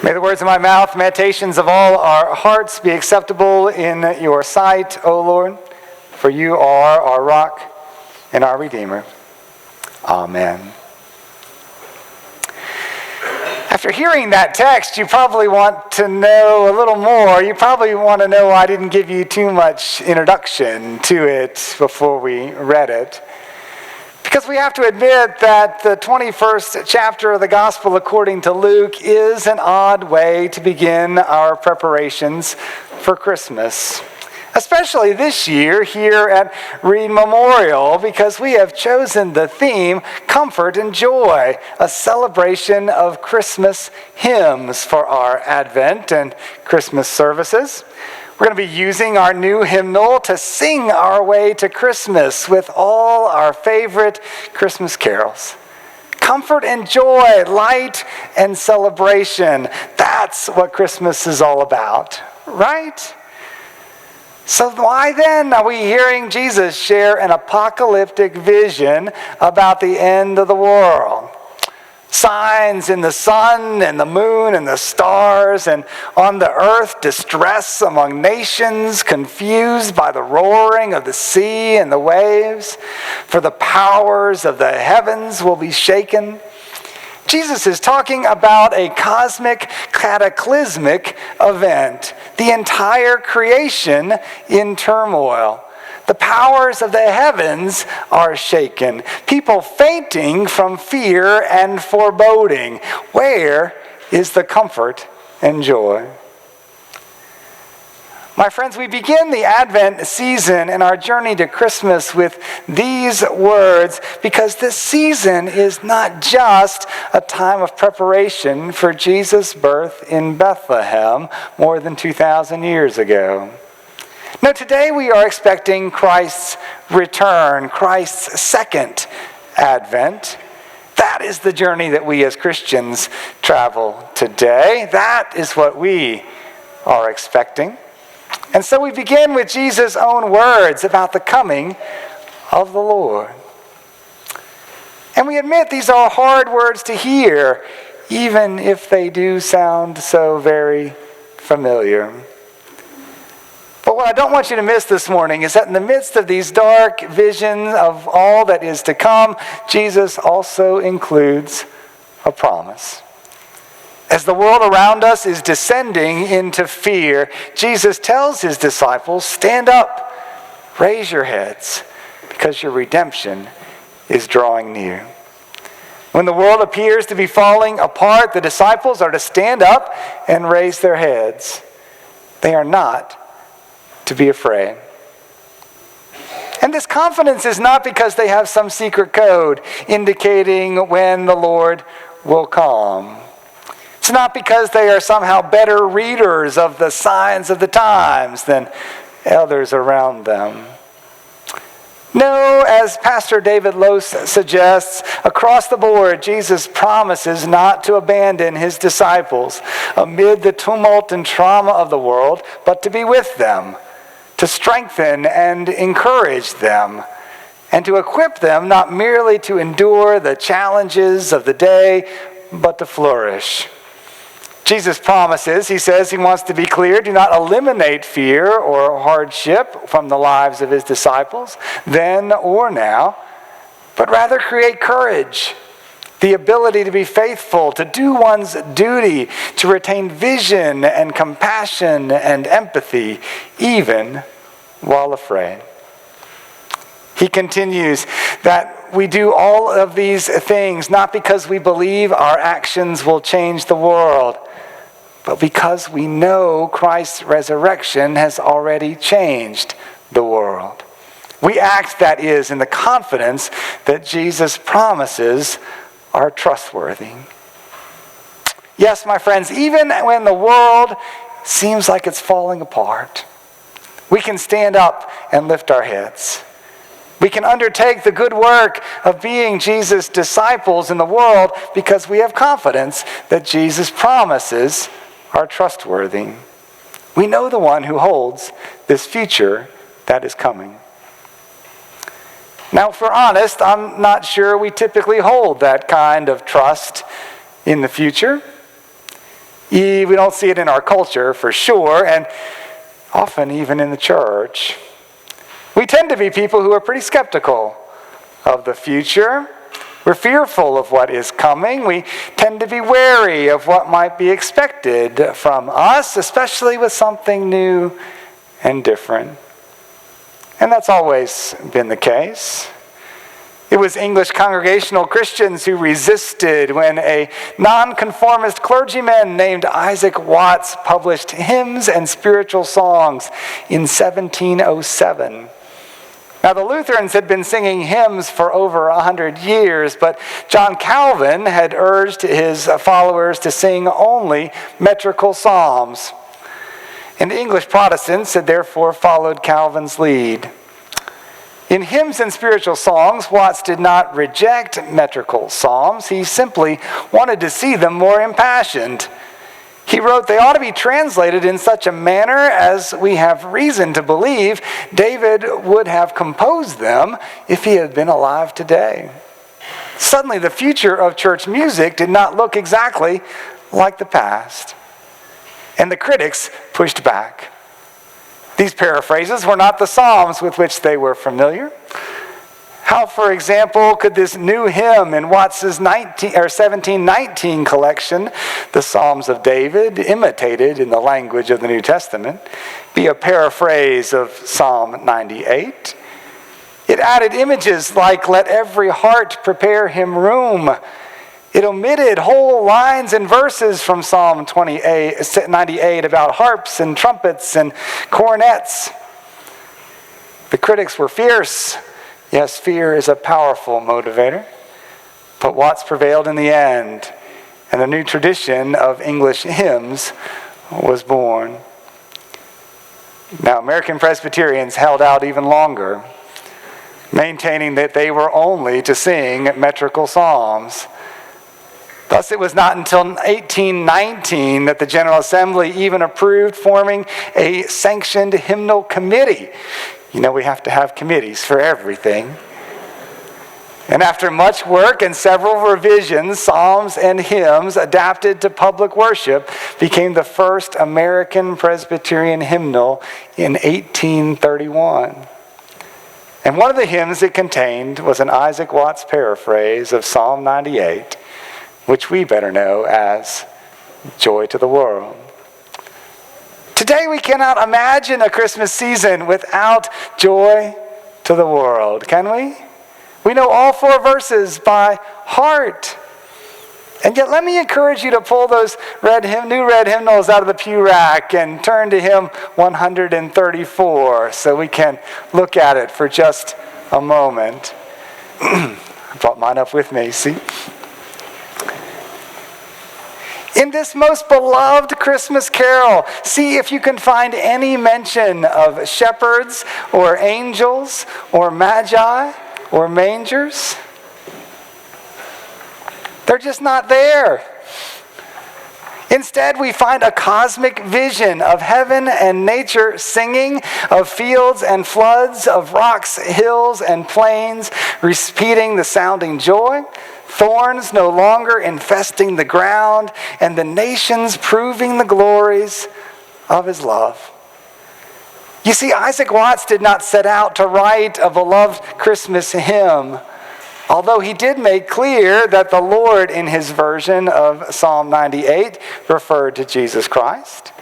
May the words of my mouth, meditations of all our hearts be acceptable in your sight, O Lord, for you are our rock and our Redeemer. Amen. After hearing that text, you probably want to know a little more. You probably want to know why I didn't give you too much introduction to it before we read it. Because we have to admit that the 21st chapter of the Gospel according to Luke is an odd way to begin our preparations for Christmas. Especially this year here at Reid Memorial, because we have chosen the theme, Comfort and Joy, a celebration of Christmas hymns for our Advent and Christmas services. We're going to be using our new hymnal to sing our way to Christmas with all our favorite Christmas carols. Comfort and joy, light and celebration. That's what Christmas is all about, right? So why then are we hearing Jesus share an apocalyptic vision about the end of the world? Signs in the sun and the moon and the stars, and on the earth distress among nations, confused by the roaring of the sea and the waves, for the powers of the heavens will be shaken. Jesus is talking about a cosmic, cataclysmic event, the entire creation in turmoil. The powers of the heavens are shaken. People fainting from fear and foreboding. Where is the comfort and joy? My friends, we begin the Advent season and our journey to Christmas with these words because this season is not just a time of preparation for Jesus' birth in Bethlehem more than 2,000 years ago. No, today we are expecting Christ's return, Christ's second Advent. That is the journey that we as Christians travel today. That is what we are expecting. And so we begin with Jesus' own words about the coming of the Lord. And we admit these are hard words to hear, even if they do sound so very familiar. But what I don't want you to miss this morning is that in the midst of these dark visions of all that is to come, Jesus also includes a promise. As the world around us is descending into fear, Jesus tells his disciples, stand up, raise your heads, because your redemption is drawing near. When the world appears to be falling apart, the disciples are to stand up and raise their heads. They are not to be afraid. And this confidence is not because they have some secret code indicating when the Lord will come. It's not because they are somehow better readers of the signs of the times than others around them. No, as Pastor David Lose suggests, across the board, Jesus promises not to abandon his disciples amid the tumult and trauma of the world, but to be with them, to strengthen and encourage them, and to equip them not merely to endure the challenges of the day, but to flourish. Jesus promises, he says he wants to be clear, do not eliminate fear or hardship from the lives of his disciples, then or now, but rather create courage, the ability to be faithful, to do one's duty, to retain vision and compassion and empathy, even while afraid. He continues that we do all of these things not because we believe our actions will change the world, but because we know Christ's resurrection has already changed the world. We act, that is, in the confidence that Jesus' promises are trustworthy. Yes, my friends, even when the world seems like it's falling apart, we can stand up and lift our heads. We can undertake the good work of being Jesus' disciples in the world because we have confidence that Jesus' promises are trustworthy. We know the one who holds this future that is coming. Now, if we're honest, I'm not sure we typically hold that kind of trust in the future. We don't see it in our culture for sure, and often even in the church. We tend to be people who are pretty skeptical of the future. We're fearful of what is coming. We tend to be wary of what might be expected from us, especially with something new and different. And that's always been the case. It was English Congregational Christians who resisted when a nonconformist clergyman named Isaac Watts published Hymns and Spiritual Songs in 1707. Now, the Lutherans had been singing hymns for over 100 years, but John Calvin had urged his followers to sing only metrical psalms. And the English Protestants had therefore followed Calvin's lead. In Hymns and Spiritual Songs, Watts did not reject metrical psalms. He simply wanted to see them more impassioned. He wrote they ought to be translated in such a manner as we have reason to believe David would have composed them if he had been alive today. Suddenly, the future of church music did not look exactly like the past. And the critics pushed back. These paraphrases were not the psalms with which they were familiar. How, for example, could this new hymn in Watts's 1719 collection, the Psalms of David, imitated in the language of the New Testament, be a paraphrase of Psalm 98? It added images like, "Let every heart prepare him room." It omitted whole lines and verses from Psalm 98 about harps and trumpets and cornets. The critics were fierce. Yes, fear is a powerful motivator. But Watts prevailed in the end, and a new tradition of English hymns was born. Now, American Presbyterians held out even longer, maintaining that they were only to sing metrical psalms. Thus, it was not until 1819 that the General Assembly even approved forming a sanctioned hymnal committee. You know, we have to have committees for everything. And after much work and several revisions, psalms and hymns adapted to public worship became the first American Presbyterian hymnal in 1831. And one of the hymns it contained was an Isaac Watts paraphrase of Psalm 98, which we better know as Joy to the World. Today we cannot imagine a Christmas season without joy to the world, can we? We know all 4 verses by heart. And yet let me encourage you to pull those new red hymnals out of the pew rack and turn to hymn 134 so we can look at it for just a moment. I brought mine up with me, see? In this most beloved Christmas carol, see if you can find any mention of shepherds or angels or magi or mangers. They're just not there. Instead, we find a cosmic vision of heaven and nature singing, of fields and floods, of rocks, hills, and plains, repeating the sounding joy, thorns no longer infesting the ground, and the nations proving the glories of his love. You see, Isaac Watts did not set out to write a beloved Christmas hymn, although he did make clear that the Lord in his version of Psalm 98 referred to Jesus Christ.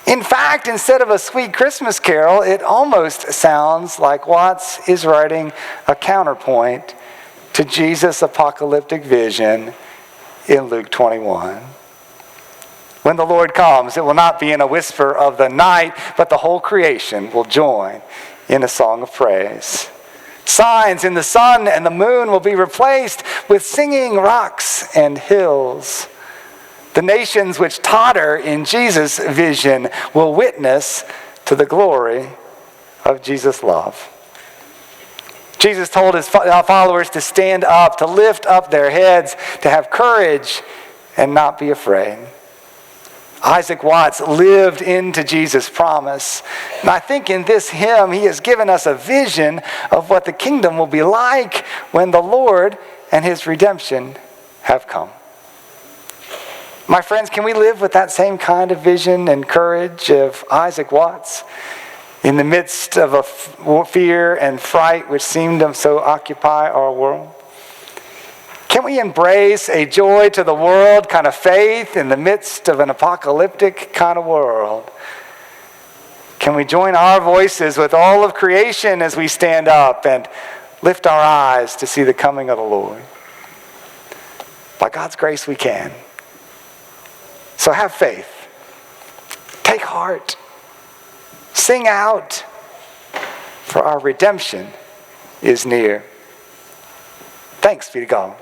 In fact, instead of a sweet Christmas carol, it almost sounds like Watts is writing a counterpoint to Jesus' apocalyptic vision in Luke 21. When the Lord comes, it will not be in a whisper of the night, but the whole creation will join in a song of praise. Signs in the sun and the moon will be replaced with singing rocks and hills. The nations which totter in Jesus' vision will witness to the glory of Jesus' love. Jesus told his followers to stand up, to lift up their heads, to have courage and not be afraid. Isaac Watts lived into Jesus' promise. And I think in this hymn, he has given us a vision of what the kingdom will be like when the Lord and his redemption have come. My friends, can we live with that same kind of vision and courage of Isaac Watts in the midst of a fear and fright which seemed to so occupy our world? Can we embrace a joy to the world kind of faith in the midst of an apocalyptic kind of world? Can we join our voices with all of creation as we stand up and lift our eyes to see the coming of the Lord? By God's grace we can. So have faith. Take heart. Sing out, for our redemption is near. Thanks be to God.